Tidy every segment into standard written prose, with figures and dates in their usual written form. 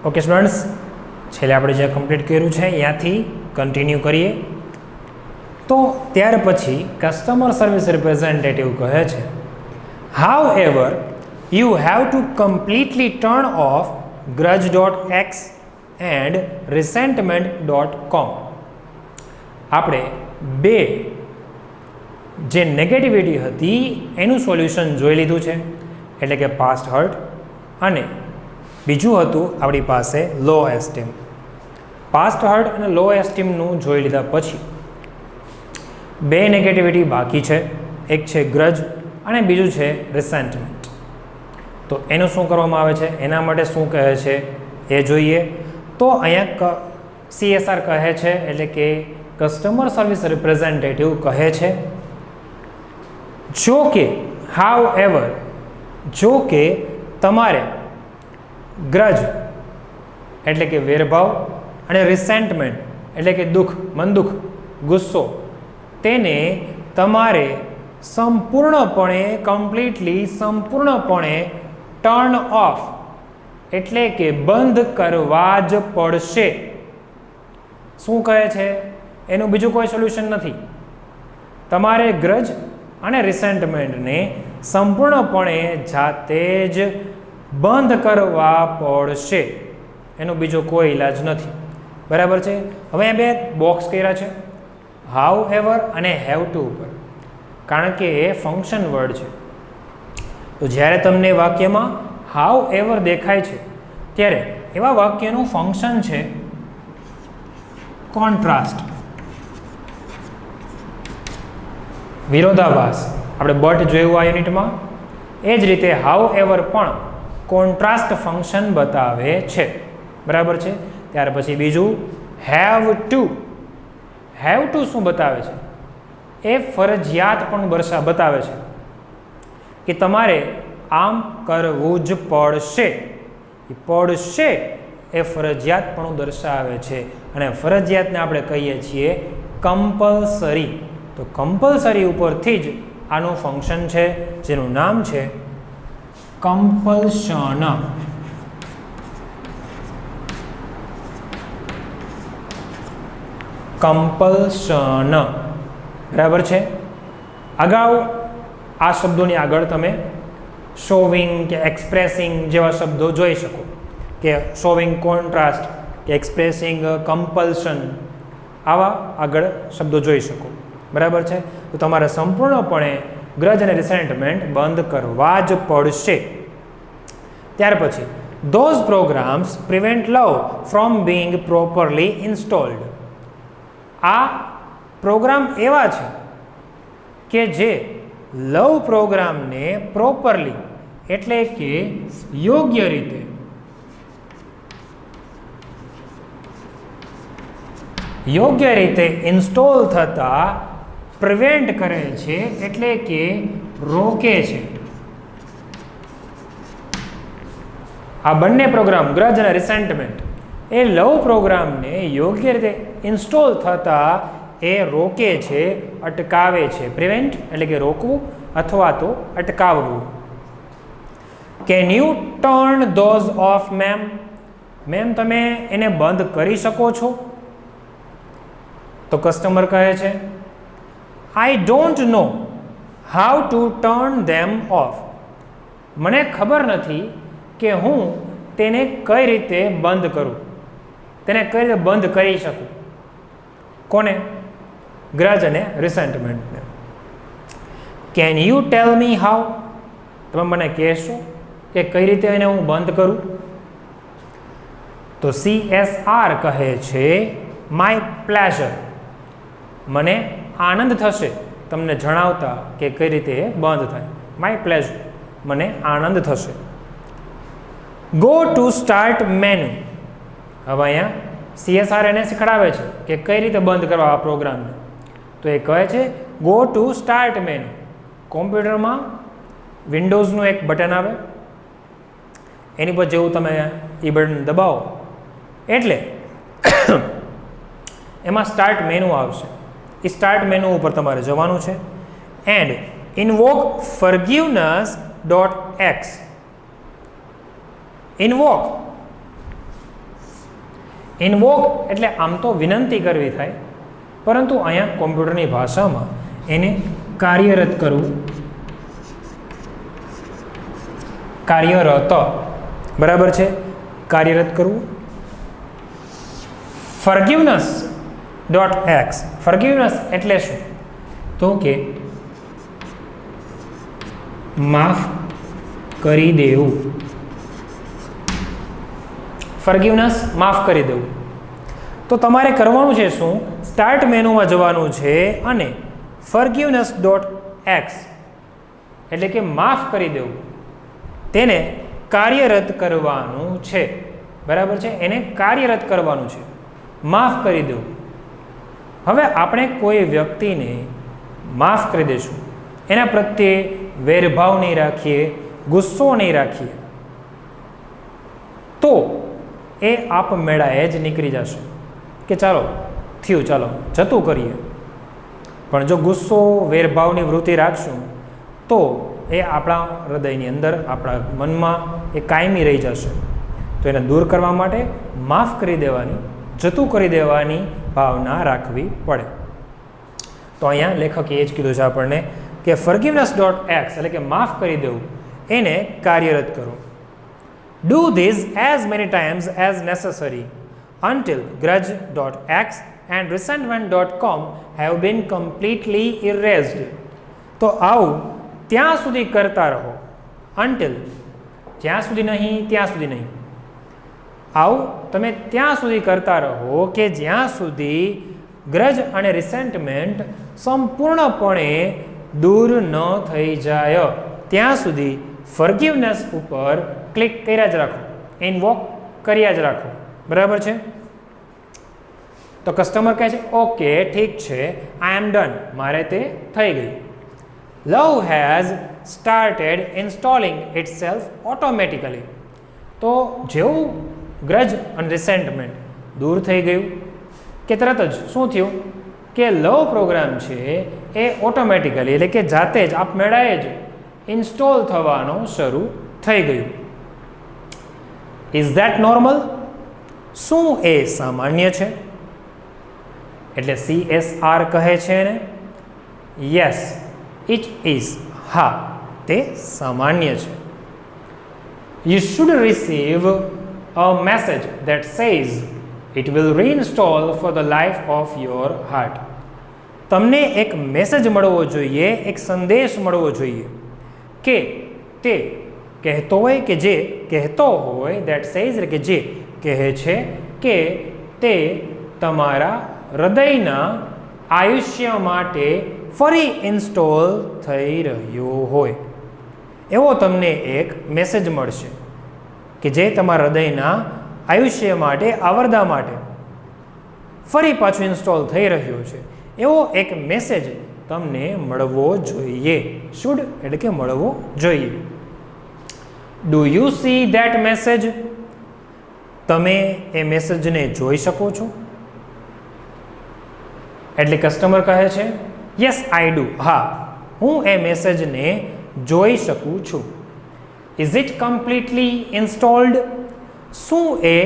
Okay students, छेल्ले આપણે જે complete કર્યું છે ત્યાંથી કન્ટિન્યુ કરીએ તો ત્યાર પછી કસ્ટમર સર્વિસ રિપ્રેઝેન્ટેટિવ કહે છે however you have to completely turn off grudge.x and resentment.com. આપણે બે જે નેગેટિવિટી હતી એનું સોલ્યુશન જોઈ લીધું છે, એટલે કે પાસ્ટ હર્ટ અને બીજું હતું આપણી પાસે લો એસ્ટીમ. પાસ્ટ હર્ટ અને લો એસ્ટીમનું જોઈ લીધા પછી બે નેગેટિવિટી બાકી છે, એક છે ગ્રજ અને બીજું છે રિસેન્ટમેન્ટ. તો એનું શું કરવામાં આવે છે, એના માટે શું કહે છે એ જોઈએ. તો અહીંયા CSR કહે છે, એટલે કે કસ્ટમર સર્વિસ રિપ્રેઝેન્ટેટિવ કહે છે જો કે however જો કે તમારે ગ્રજ એટલે કે વેરભાવ અને રિસેન્ટમેન્ટ એટલે કે દુઃખ, મનદુઃખ, ગુસ્સો, તેને તમારે સંપૂર્ણપણે ટર્ન ઓફ એટલે કે બંધ કરવા જ પડશે. શું કહે છે, એનું બીજું કોઈ સોલ્યુશન નથી. તમારે ગ્રજ અને રિસેન્ટમેન્ટને સંપૂર્ણપણે જાતે જ બંધ કરવા પડશે, એનો બીજો કોઈ ઈલાજ નથી. બરાબર છે. હવે આ બે બોક્સ કર્યા છે હાઉ એવર અને હેવ ટુ ઉપર, કારણ કે એ ફંક્શન વર્ડ છે. તો જ્યારે તમને વાક્યમાં હાઉ એવર દેખાય છે ત્યારે એવા વાક્યનું ફંક્શન છે કોન્ટ્રાસ્ટ, વિરોધાભાસ. આપણે બટ જોયું આ યુનિટમાં. એ જ રીતે હાઉ એવર પણ કોન્ટ્રાસ્ટ ફંક્શન બતાવે છે. બરાબર છે. ત્યાર પછી બીજું હેવ ટુ. હેવ ટુ શું બતાવે છે, એ ફરજિયાત પણ બતાવે છે કે તમારે આમ કરવું જ પડશે. પડશે એ ફરજિયાત પણ દર્શાવે છે અને ફરજિયાતને આપણે કહીએ છીએ કમ્પલસરી. તો કમ્પલસરી ઉપરથી જ આનું ફંક્શન છે જેનું નામ છે કમ્પલ્શન. કમ્પલ્શન. બરાબર છે. અગાઉ આ શબ્દોની આગળ તમે શોવિંગ કે એક્સપ્રેસિંગ જેવા શબ્દો જોઈ શકો, કે શોવિંગ કોન્ટ્રાસ્ટ કે એક્સપ્રેસિંગ કમ્પલ્શન, આવા આગળ શબ્દો જોઈ શકો. બરાબર છે. તો તમારે સંપૂર્ણપણે ગ્રજ અને રિસેન્ટમેન્ટ બંધ કરવા જ પડશે. ત્યાર પછી those programs prevent love from being properly installed. આ પ્રોગ્રામ એવા છે કે જે લવ પ્રોગ્રામને પ્રોપરલી એટલે કે યોગ્ય રીતે ઇન્સ્ટોલ થતા પ્રિવેન્ટ કરે છે, એટલે કે રોકે છે. આ બંને પ્રોગ્રામ ગ્રજ અને રિસેન્ટમેન્ટ એ લવ પ્રોગ્રામને યોગ્ય રીતે ઇન્સ્ટોલ થતા એ રોકે છે, અટકાવે છે. પ્રિવેન્ટ એટલે કે રોકવું અથવા તો અટકાવવું. Can U turn those of ma'am. Ma'am તમે એને બંધ કરી શકો છો. તો કસ્ટમર કહે છે I don't know how to turn them of. મને ખબર નથી કે હું તેને કઈ રીતે બંધ કરું, તેને કઈ રીતે બંધ કરી શકું. કોને? ગ્રજ અને રિસેન્ટમેન્ટને. Can you tell me how. તમે મને કહેશો કે કઈ રીતે એને હું બંધ કરું. તો CSR કહે છે માય પ્લેઝર. મને આનંદ થશે તમને જણાવતા કે કઈ રીતે એ બંધ થાય. માય પ્લેઝર, મને આનંદ થશે. Go to start menu. હવે અહીંયા CSR એને શીખડાવે છે કે કઈ રીતે બંધ કરવા આ પ્રોગ્રામને. તો એ કહે છે ગો ટુ સ્ટાર્ટ મેનુ. કોમ્પ્યુટરમાં વિન્ડોઝનું એક બટન આવે, એની પર જેવું તમે એ બટન દબાવો એટલે એમાં સ્ટાર્ટ મેનુ આવશે. એ સ્ટાર્ટ મેનુ ઉપર તમારે જવાનું છે and invoke forgiveness.x. Invoke invoke એટલે આમ તો વિનંતી કરવી થાય, પરંતુ અહીંયા કોમ્પ્યુટરની ભાષામાં એને કાર્યરત કરવું, કાર્યરત, બરાબર છે, કાર્યરત કરવું. forgiveness.x, forgiveness એટલે શું? તો કે માફ કરી દેવું. ફોરગિવનેસ માફ કરી દેવું. તો તમારે કરવાનું છે શું? સ્ટાર્ટ મેનુમાં જવાનું છે અને forgiveness.x એટલે કે માફ કરી દેવું તેને કાર્યરત કરવાનું છે, બરાબર છે, એને કાર્યરત કરવાનું છે, માફ કરી દેવું. હવે આપણે કોઈ વ્યક્તિને માફ કરી દઈશું, એના પ્રત્યે વેરભાવ નહીં રાખીએ, ગુસ્સો નહીં રાખીએ, તો એ આપમેળાએ જ નીકળી જશે કે ચાલો થયું, ચાલો જતું કરીએ. પણ જો ગુસ્સો, વેરભાવની વૃત્તિ રાખશું તો એ આપણા હૃદયની અંદર, આપણા મનમાં એ કાયમી રહી જશે. તો એને દૂર કરવા માટે માફ કરી દેવાની, જતું કરી દેવાની ભાવના રાખવી પડે. તો અહીંયા લેખકે એ જ કીધું છે આપણને કે forgiveness.x એટલે કે માફ કરી દેવું એને કાર્યરત કરો. Do this as many times as necessary until grudge.x and resentment.com have been completely erased. તો આવું ત્યાં સુધી કરતા રહો, until જ્યાં સુધી નહીં, ત્યાં સુધી નહીં. આવું તમે ત્યાં સુધી કરતા રહો કે જ્યાં સુધી ગ્રજ અને રિસેન્ટમેન્ટ સંપૂર્ણપણે દૂર ન થઈ જાય, ત્યાં સુધી ફોરગિવનેસ ઉપર ક્લિક કર્યા જ રાખો, ઇન્વોક કર્યા જ રાખો, બરાબર છે. તો કસ્ટમર કહે છે ઓકે ઠીક છે, આઈ એમ ડન, મારે તે થઈ ગયું. Love has started installing itself automatically. તો જેવું ગ્રજ અને રિસેન્ટમેન્ટ દૂર થઈ ગયું કે તરત જ શું થયું કે લવ પ્રોગ્રામ છે એ ઓટોમેટિકલી એટલે કે જાતે જ આપમેળાએ જ ઇન્સ્ટોલ થવાનો શરૂ થઈ ગયું. Is that normal? શું એ સામાન્ય છે? એટલે CSR કહે છે ને યસ ઇટ ઇઝ, હા તે સામાન્ય છે. You should receive a message that says it will reinstall for the life of your heart. તમને એક મેસેજ મળવો જોઈએ, એક સંદેશ મળવો જોઈએ કે તે કહેતો હોય કે જે કહેતો હોય, that says એટલે કે જે કહે છે કે તે તમારા હૃદયના આયુષ્ય માટે ફરી ઇન્સ્ટોલ થઈ રહ્યો હોય એવો તમને એક મેસેજ મળશે કે જે તમારા હૃદયના આયુષ્ય માટે, આવરદા માટે ફરી પાછું ઇન્સ્ટોલ થઈ રહ્યો છે, એવો એક મેસેજ તમને મળવો જોઈએ. શુડ એટલે કે મળવો જોઈએ. Do you C that message? તમે એ મેસેજને જોઈ શકો છો? એટલે કસ્ટમર કહે છે યસ આઈ ડુ, હા હું એ મેસેજને જોઈ શકું છું. Is it completely installed? શું એ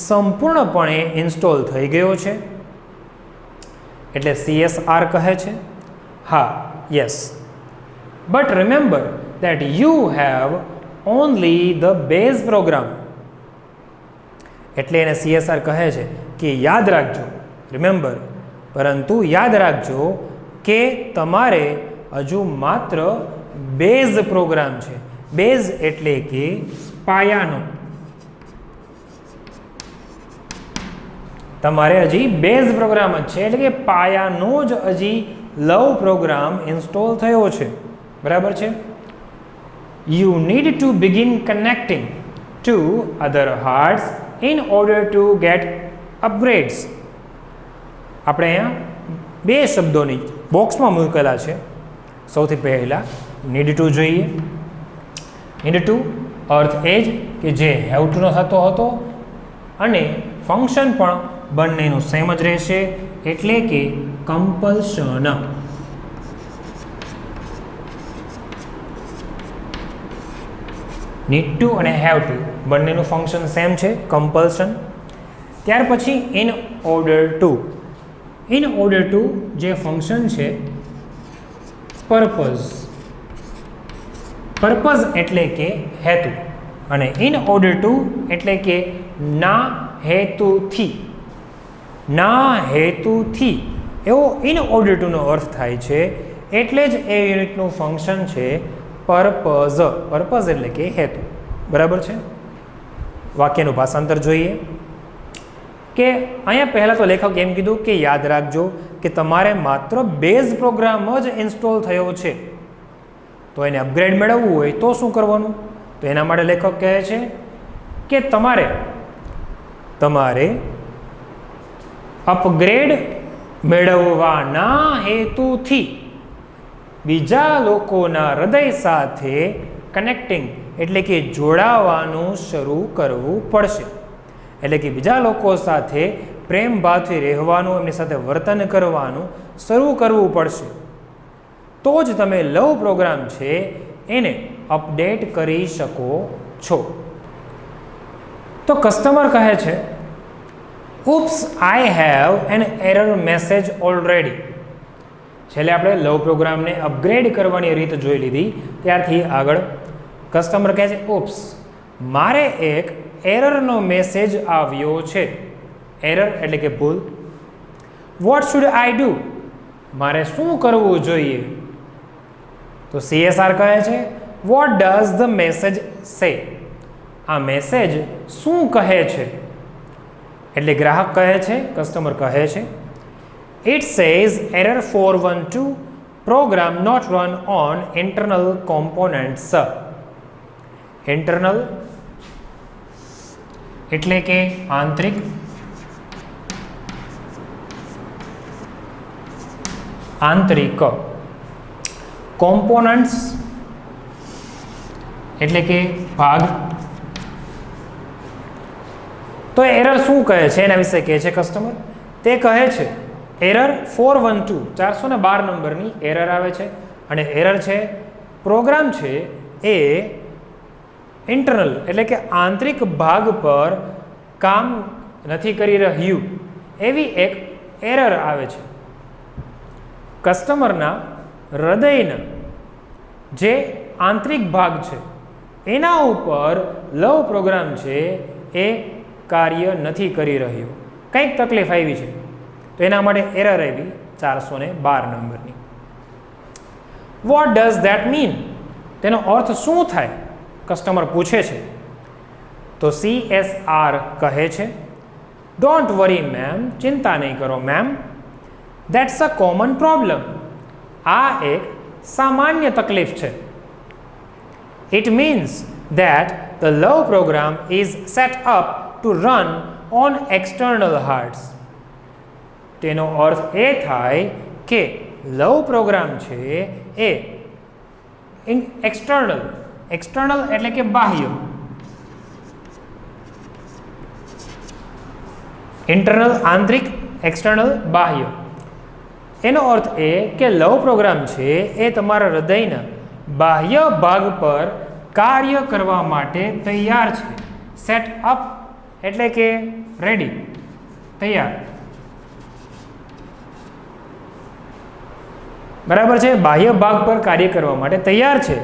સંપૂર્ણપણે ઇન્સ્ટોલ થઈ ગયો છે? એટલે CSR કહે છે હા yes, but remember that you have only the base program. એટલે એને CSR કહે છે કે યાદ રાખજો, રિમેમ્બર, પરંતુ યાદ રાખજો કે તમારે હજુ માત્ર બેઝ પ્રોગ્રામ છે. બેઝ એટલે કે પાયાનો. તમારે હજી બેઝ પ્રોગ્રામ જ છે એટલે કે પાયાનો જ હજી લવ પ્રોગ્રામ ઇન્સ્ટોલ થયો છે, બરાબર છે. You need two begin connecting to other hearts in order to gate અપગ્રેડ્સ. આપણે અહીંયા બે શબ્દોની બોક્સમાં મૂકેલા છે. સૌથી પહેલાં નીડ ટુ જોઈએ. નીડ ટુ અર્થ એ જ કે જે હેવ ટુનો થતો હતો અને ફંક્શન પણ બંનેનું સેમ જ રહેશે એટલે કે કમ્પલ્શન. નીડ ટુ અને હેવ ટુ બંનેનું ફંક્શન સેમ છે, કમ્પલ્શન. ત્યાર પછી ઇન ઓર્ડર ટુ જે ફંક્શન છે પર્પઝ એટલે કે હેતુ, અને ઇન ઓર્ડર ટુ એટલે કે ના હેતુથી એવો ઇન ઓર્ડર ટુનો અર્થ થાય છે, એટલે જ એ યુનિટનું ફંક્શન છે પર્પઝ એટલે કે હેતુ. બરાબર છે. વાક્યનું ભાષાંતર જોઈએ કે અહીંયા પહેલાં તો લેખક એમ કીધું કે યાદ રાખજો કે તમારે માત્ર બેઝ પ્રોગ્રામ જ ઇન્સ્ટોલ થયો છે, તો એને અપગ્રેડ મેળવવું હોય તો શું કરવાનું? તો એના માટે લેખક કહે છે કે તમારે અપગ્રેડ મેળવવાના હેતુથી બીજા લોકોના હૃદય સાથે કનેક્ટિંગ એટલે કે જોડાવાનું શરૂ કરવું પડશે. એટલે કે બીજા લોકો સાથે પ્રેમ ભાવથી રહેવાનું, એમની સાથે વર્તન કરવાનું શરૂ કરવું પડશે, તો જ તમે લવ પ્રોગ્રામ છે એને અપડેટ કરી શકો છો. તો કસ્ટમર કહે છે oops I have an error message already. છેલ્લે આપણે લવ પ્રોગ્રામને અપગ્રેડ કરવાની રીત જોઈ લીધી, ત્યારથી આગળ કસ્ટમર કહે છે oops મારે એક એરરનો મેસેજ આવ્યો છે. એરર એટલે કે ભૂલ. વોટ શુડ આઈ ડુ મારે શું કરવું જોઈએ? તો CSR કહે છે વોટ ડઝ ધ મેસેજ સે આ મેસેજ શું કહે છે? એટલે ગ્રાહક કહે છે, કસ્ટમર કહે છે it says error 412 program not run on internal components. Internal એટલે કે આંતરિક, કોમ્પોનન્ટ્સ એટલે કે ભાગ. તો એરર શું કહે છે એના વિશે કહે છે કસ્ટમર. તે કહે છે એરર 412 નંબરની એરર આવે છે, અને એરર છે પ્રોગ્રામ છે એ ઇન્ટરનલ એટલે કે આંતરિક ભાગ પર કામ નથી કરી રહ્યું, એવી એક એરર આવે છે. કસ્ટમરના હૃદયના જે આંતરિક ભાગ છે એના ઉપર લવ પ્રોગ્રામ છે એ કાર્ય નથી કરી રહ્યું, કંઈક તકલીફ આવી છે, તો એના માટે એરર આવી 412 નંબરની. વોટ ડઝ ધેટ મીન તેનો અર્થ શું થાય? કસ્ટમર પૂછે છે. તો CSR કહે છે ડોન્ટ વરી મેમ ચિંતા નહીં કરો ma'am, that's a common problem આ એક સામાન્ય તકલીફ છે. It means that the love program is set up to run on external hards. તેનો અર્થ એ થાય કે લવ પ્રોગ્રામ છે એ એક્સટર્નલ એટલે કે બાહ્ય, ઇન્ટરનલ આંતરિક, એક્સટર્નલ બાહ્ય. એનો અર્થ એ કે લવ પ્રોગ્રામ છે એ તમારા હૃદયના બાહ્ય ભાગ પર કાર્ય કરવા માટે તૈયાર છે. સેટ અપ એટલે કે રેડી, તૈયાર. બરાબર છે, બાહ્ય ભાગ પર કાર્ય કરવા માટે તૈયાર છે.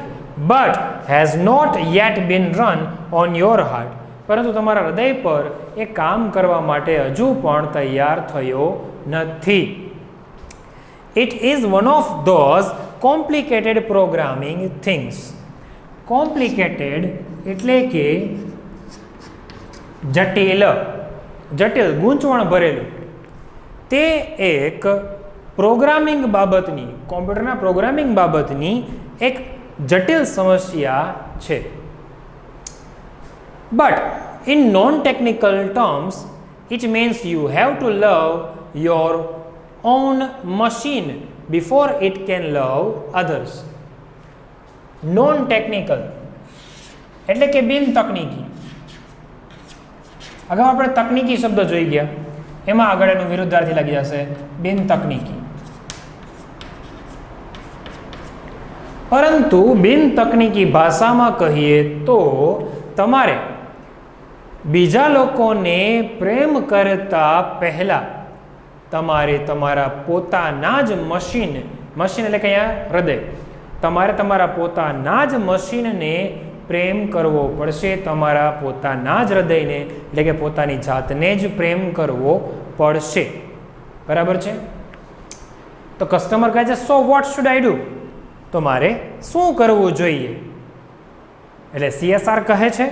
But has not yet been run on your heart, પરંતુ તમારા હૃદય પર એ કામ કરવા માટે હજુ પણ તૈયાર થયો નથી. It is one of those complicated programming things. Complicated એટલે કે જટિલ, ગૂંચવણ ભરેલું. તે એક પ્રોગ્રામિંગ બાબતની, કોમ્પ્યુટરના પ્રોગ્રામિંગ બાબતની એક જટિલ સમસ્યા છે. But in non technical terms it means you have to love your own machine before it can love others. Non technical એટલે કે બિન તકનીકી. અગાઉ આપણે તકનીકી શબ્દ જોઈ ગયા, એમાં આગળ એનું વિરુદ્ધાર્થી લાગી જશે બિન તકનીકી. પરંતુ બિન તકનીકી ભાષામાં કહીએ તો તમારે બીજા લોકોને પ્રેમ કરતા પહેલા તમારે તમારા પોતાના જ મશીન એટલે કે અહીંયા હૃદય, તમારે તમારા પોતાના જ મશીનને પ્રેમ કરવો પડશે, તમારા પોતાના જ હૃદયને એટલે કે પોતાની જાતને જ પ્રેમ કરવો પડશે. બરાબર છે? તો કસ્ટમર કહે છે so what should I do, તો મારે શું કરવું જોઈએ? એટલે CSR કહે છે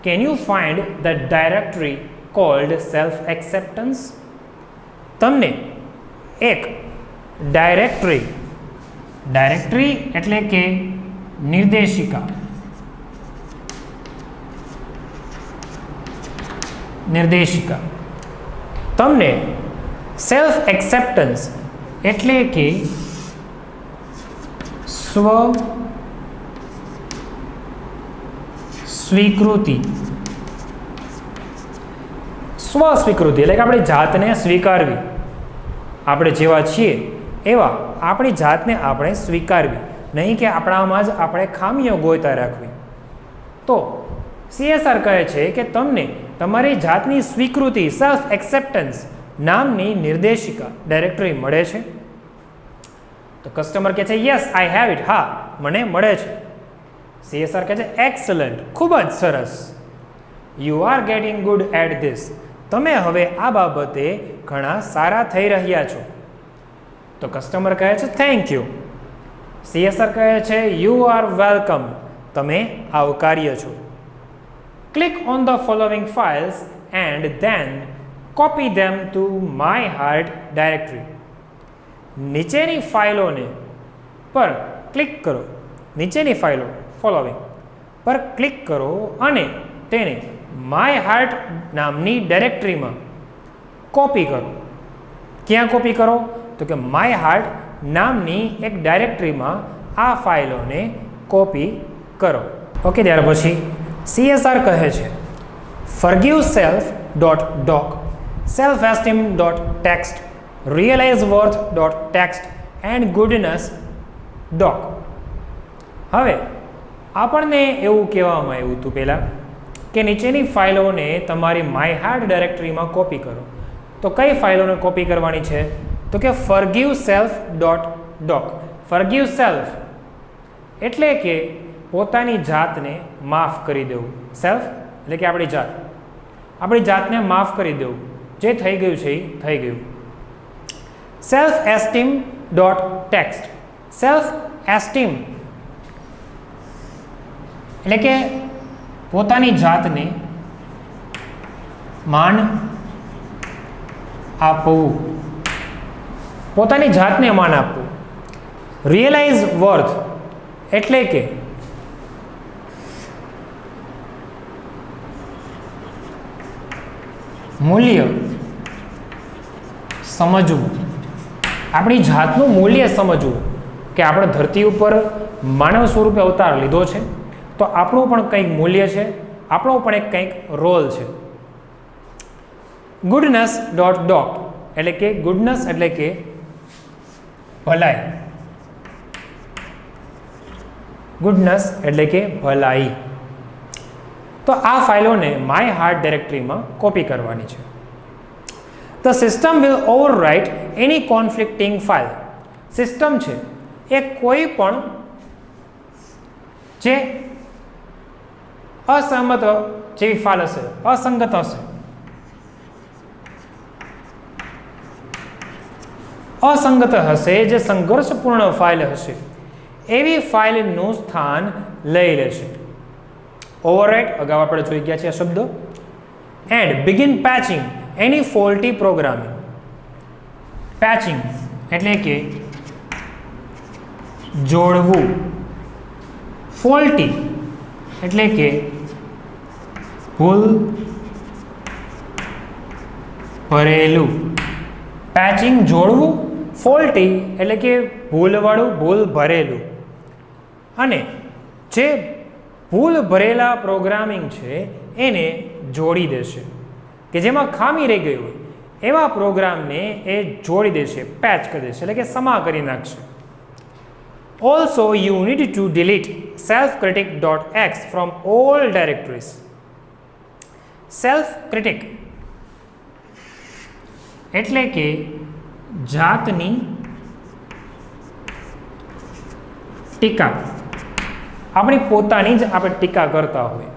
can you find the directory cold self acceptance. તમને એક ડાયરેક્ટરી એટલે કે નિર્દેશિકા તમને સેલ્ફ એક્સેપ્ટન્સ એટલે કે સ્વીકૃતિ એટલે કે આપણી જાતને સ્વીકારવી, આપણે જેવા છીએ એવા આપણી જાતને આપણે સ્વીકારવી, નહીં કે આપણામાં જ આપણે ખામીઓ ગોતા રાખવી. તો CSR કહે છે કે તમને તમારી જાતની સ્વીકૃતિ સેલ્ફ એક્સેપ્ટન્સ નામની નિર્દેશિકા ડાયરેક્ટરી મળે છે. તો કસ્ટમર કહે છે યસ આઈ હેવ ઇટ, હા મને મળે છે. CSR કહે છે એક્સલન્ટ, ખૂબ જ સરસ. You are getting good at this, તમે હવે આ બાબતે ઘણા સારા થઈ રહ્યા છો. તો કસ્ટમર કહે છે થેન્ક યુ. CSR કહે છે યુ આર વેલકમ, તમે આવકાર્ય છો. Click on the following files and then copy them to my heart directory. નીચેની ફાઇલોને પર ક્લિક કરો, નીચેની ફાઇલો ફોલોવિંગ પર ક્લિક કરો અને તેને માય હાર્ટ નામની ડાયરેક્ટરીમાં કોપી કરો. ક્યાં કોપી કરો? તો કે માય હાર્ટ નામની એક ડાયરેક્ટરીમાં આ ફાઇલોને કોપી કરો. ઓકે, ત્યાર પછી CSR કહે છે forgive self.doc, self-esteem.txt, realize worth.txt and goodness doc. હવે આપણને એવું કહેવામાં આવ્યું હતું પહેલાં કે નીચેની ફાઇલોને તમારી માય હાર્ટ ડાયરેક્ટરીમાં કોપી કરો. તો કઈ ફાઇલોને કોપી કરવાની છે? તો કે forgive self.doc. forgive self એટલે કે પોતાની જાતને માફ કરી દેવું. સેલ્ફ એટલે કે આપણી જાતને માફ કરી દેવું, જે થઈ ગયું છે એ થઈ ગયું. Self esteem dot text, self esteem એટલે કે પોતાની જાતને માન આપવું, પોતાની જાતને માન આપવું. રિયલાઇઝ વર્થ એટલે કે મૂલ્ય સમજવું, આપણી જાતનું મૂલ્ય સમજવું કે આપણે ધરતી ઉપર માનવ સ્વરૂપે અવતાર લીધો છે તો આપણું પણ કંઈક મૂલ્ય છે, આપણો પણ એક કંઈક રોલ છે. ગુડનેસ ડોટ ડોક એટલે કે ગુડનેસ એટલે કે ભલાઈ, ગુડનેસ એટલે કે ભલાઈ. તો આ ફાઇલોને માય હાર્ટ ડાયરેક્ટરીમાં કોપી કરવાની છે. The system will overwrite any conflicting file. System છે એ કોઈ પણ જે અસહમત જેવી ફાઇલ હશે, અસંગત હશે, જે સંઘર્ષપૂર્ણ ફાઇલ હશે એવી ફાઇલનું સ્થાન લઈ લેશે. ઓવરરાઇટ અગાઉ આપણે જોઈ ગયા છે આ શબ્દ. And begin patching any faulty programming. Patching એટલે કે જોડવું, ફોલ્ટી એટલે કે ભૂલ ભરેલું. પેચિંગ જોડવું, ફોલ્ટી એટલે કે ભૂલવાળું, ભૂલ ભરેલું. અને જે ભૂલ ભરેલા પ્રોગ્રામિંગ છે એને જોડી દેશે, કે જેમાં ખામી રહી ગઈ હોય એવા પ્રોગ્રામને એ જોડી દેશે, પેચ કરી દેશે એટલે કે સમા કરી નાખશે. Also you need to delete selfcritic.x from all directories. Self critic એટલે કે જાતની ટીકા, આપણી પોતાની જ આપણે ટીકા કરતા હોય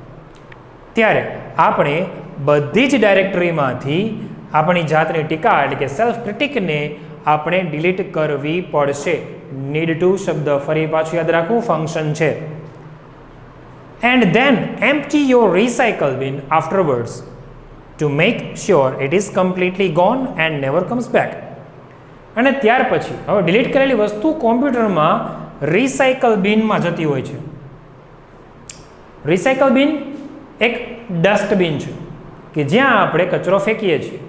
ત્યારે આપણે બધી જ ડાયરેક્ટરીમાંથી આપણી જાતની ટીકા એટલે કે સેલ્ફ ક્રિટિકને આપણે ડિલીટ કરવી પડશે. નીડ ટુ શબ્દ ફરી પાછું યાદ રાખવું ફંક્શન છે. And then empty your recycle bin afterwards to make sure it is completely gone and never comes back. અને ત્યાર પછી હવે ડિલીટ કરેલી વસ્તુ કોમ્પ્યુટરમાં રિસાયકલ બિનમાં જતી હોય છે. રિસાયકલ બિન એક ડસ્ટબિન છે કે જ્યાં આપણે કચરો ફેંકીએ છીએ.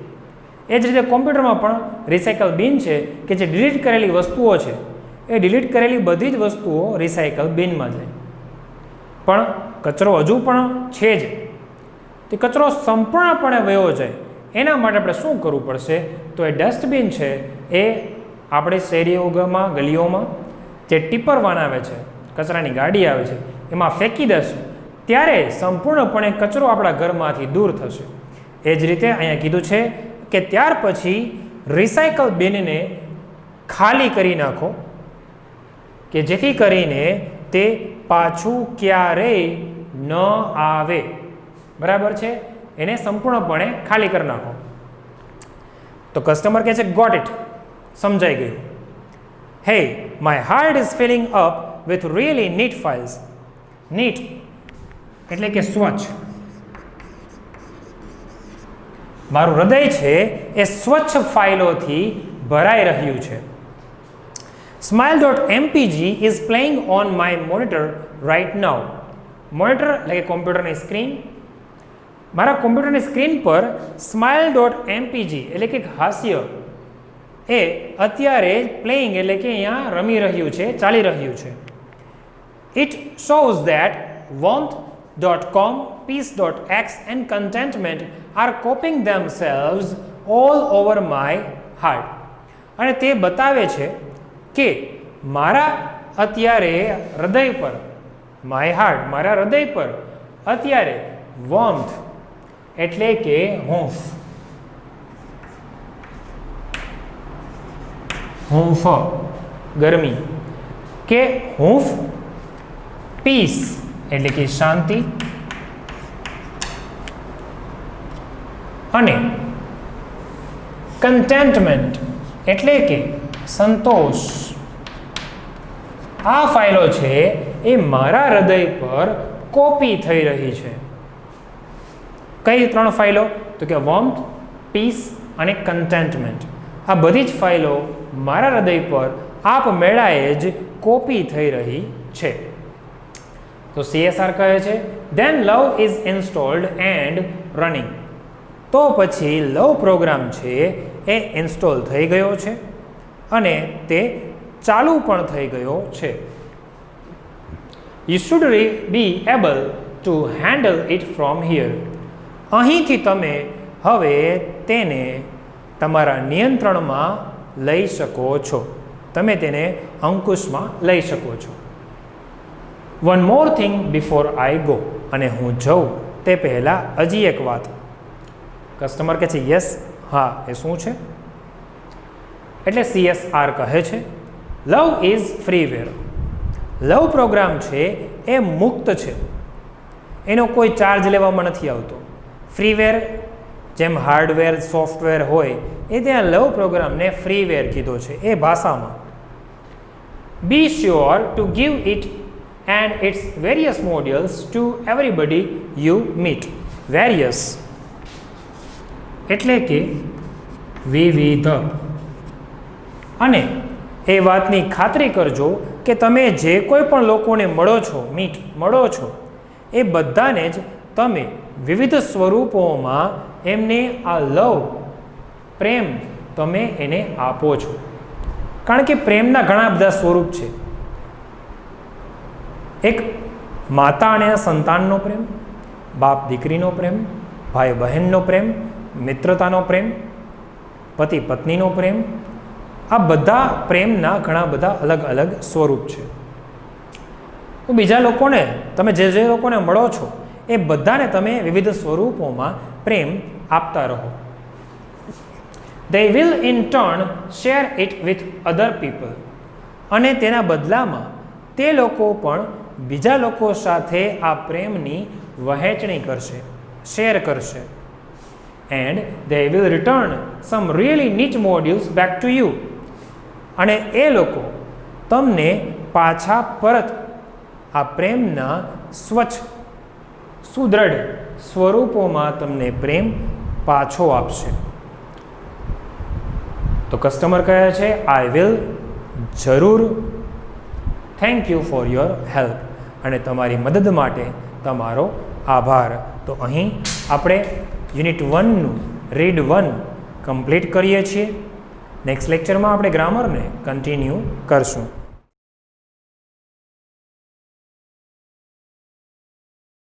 એ જ રીતે કોમ્પ્યુટરમાં પણ રિસાયકલ બિન છે કે જે ડિલીટ કરેલી વસ્તુઓ છે એ ડિલીટ કરેલી બધી જ વસ્તુઓ રિસાયકલ બિનમાં જાય. પણ કચરો હજુ પણ છે જ, તે કચરો સંપૂર્ણપણે વયો જાય એના માટે આપણે શું કરવું પડશે? તો એ ડસ્ટબિન છે એ આપણે શેરીઓમાં ગલીઓમાં જે ટીપર વાન આવે છે, કચરાની ગાડી આવે છે, એમાં ફેંકી દેશું ત્યારે સંપૂર્ણપણે કચરો આપણા ઘરમાંથી દૂર થશે. એ જ રીતે અહીંયા કીધું છે કે ત્યાર પછી રિસાયકલ બિનને ખાલી કરી નાખો કે જેથી કરીને તે પાછું ક્યારેય ન આવે. બરાબર છે? એને સંપૂર્ણપણે ખાલી કરી નાખો. તો કસ્ટમર કહે છે ગોટ ઇટ, સમજાઈ ગયું. Hey my heart is filling up with really neat files. Neat એટલે કે સ્વચ્છ. મારું હૃદય છે એ સ્વચ્છ ફાઇલોથી ભરાઈ રહ્યું છે. smile.mpg is playing on my monitor right now. Monitor એટલે કે કોમ્પ્યુટરની સ્ક્રીન. મારા કોમ્પ્યુટરની સ્ક્રીન પર smile.mpg એટલે કે હાસ્ય એ અત્યારે પ્લેઇંગ એટલે કે અહીંયા રમી રહ્યું છે, ચાલી રહ્યું છે. It shows that warmth.com, peace.x and contentment are copying themselves all over my heart. અને તે બતાવે છે કે મારા અત્યારે હૃદય પર, માય હાર્ટ, મારા હૃદય પર અત્યારે વોર્મથ એટલે કે હૂંફ, હૂંફ ગરમી કે હૂંફ, પીસ એટલે કે શાંતિ અને કન્ટેન્ટમેન્ટ એટલે કે સંતોષ. આ ફાઇલો છે એ મારા હૃદય પર કોપી થઈ રહી છે. કઈ 3 ફાઇલો? તો કે વોર્મથ, પીસ અને કન્ટેન્ટમેન્ટ. આ બધી જ ફાઇલો મારા હૃદય પર આપમેળાએ જ કોપી થઈ રહી છે. તો CSR કહે છે then love is installed and running. તો પછી લવ પ્રોગ્રામ છે એ ઇન્સ્ટોલ થઈ ગયો છે અને તે ચાલુ પણ થઈ ગયો છે. You should be able to handle it from here. અહીંથી તમે હવે તેને તમારા નિયંત્રણમાં લઈ શકો છો, તમે તેને અંકુશમાં લઈ શકો છો. One more thing before I go. અને હું જાઉં તે પહેલાં હજી એક વાત. કસ્ટમર કહે છે યસ, હા, એ શું છે? એટલે CSR કહે છે લવ ઇઝ ફ્રીવેર. લવ પ્રોગ્રામ છે એ મુક્ત છે, એનો કોઈ ચાર્જ લેવામાં નથી આવતો. ફ્રીવેર જેમ હાર્ડવેર સોફ્ટવેર હોય એ ત્યાં લવ પ્રોગ્રામને ફ્રીવેર કીધો છે એ ભાષામાં. Be sure to give it and its various modules to everybody you meet. Various એટલે કે વિવિધ. અને એ વાતની ખાતરી કરજો કે તમે જે કોઈ પણ લોકોને મળો છો એ બધાને જ તમે વિવિધ સ્વરૂપોમાં એમને આ લવ, પ્રેમ તમે એને આપો છો. કારણ કે પ્રેમના ઘણા બધા સ્વરૂપ છે. એક માતા અને સંતાનનો પ્રેમ, બાપ દીકરીનો પ્રેમ, ભાઈ બહેનનો પ્રેમ, મિત્રતાનો પ્રેમ, પતિ પત્નીનો પ્રેમ. આ બધા પ્રેમના ઘણા બધા અલગ અલગ સ્વરૂપ છે. તો બીજા લોકોને તમે જે લોકોને મળો છો એ બધાને તમે વિવિધ સ્વરૂપોમાં પ્રેમ આપતા રહો. They will in turn share it with other people. અને તેના બદલામાં તે લોકો પણ બીજા લોકો સાથે આ પ્રેમની વહેંચણી કરશે, શેર કરશે. And they will return some really neat modules back to you. અને એ લોકો તમને પાછા પરત આ પ્રેમના સ્વચ્છ સુદૃઢ સ્વરૂપોમાં તમને પ્રેમ પાછો આપશે. તો કસ્ટમર કહે છે આઈ વિલ, જરૂર, thank you for your help, અને તમારી મદદ માટે તમારો આભાર. તો અહીં આપણે યુનિટ 1નું રીડ 1 કમ્પ્લીટ કરીએ છીએ. નેક્સ્ટ લેક્ચરમાં આપણે ગ્રામરને કન્ટિન્યુ કરશું.